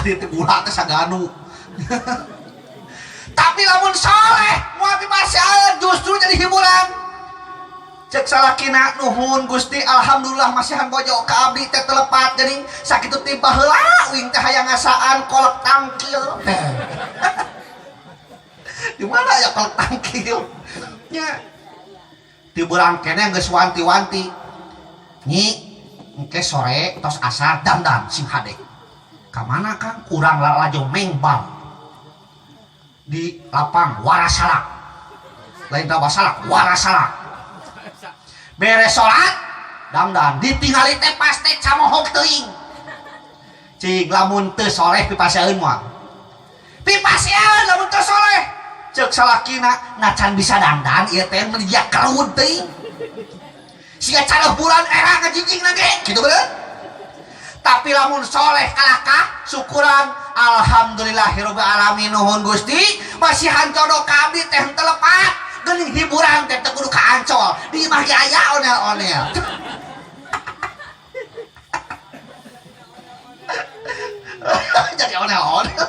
tadi teh gula teh saganu. Tapi lamun soleh moal pipasihan justru jadi hiburan. Cek salakina nuhun Gusti alhamdulillah masihan bojo ka abdi teh telepat jadi sakitu tiba heula uing teh hayang ngasaan kolak tangkil. Di mana ya kolak tangkil? Nya di bulan kene geus wanti-wanti. Nyi engke sore tos asar dandan sing hade. Ka mana Kang? Urang lalajo mengbal. Di lapang warasalak. Lain tawasalak warasalak. Beres salat dandan ditinggali teh pas teh camohok teuing. Cing lamun teu soleh pipasiaeun moal. Pipasiaeun lamun teu soleh. Cek salakina nacan bisa dandan ieu teh media keruud teuing. Siga cara bulan era ngajijing lagi kitu bener. Tapi lamun soleh kalakah syukuran alhamdulillahirabbil alamin nuhun Gusti masihan jodoh ka abdi teh henteu lepat. Geuning hiburan teh teu kudu ka Ancol di imah ge aya onel-onel. Jadi onel-onel.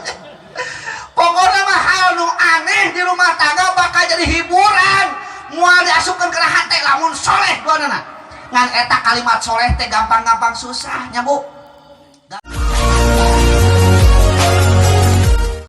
Pokoknya mah hal nu aneh di rumah tangga bakal jadi hiburan. Moal diasupkeun kana hate lamun soleh duanana. Ngan eta kalimat soleh teh gampang-gampang susah nya Bu.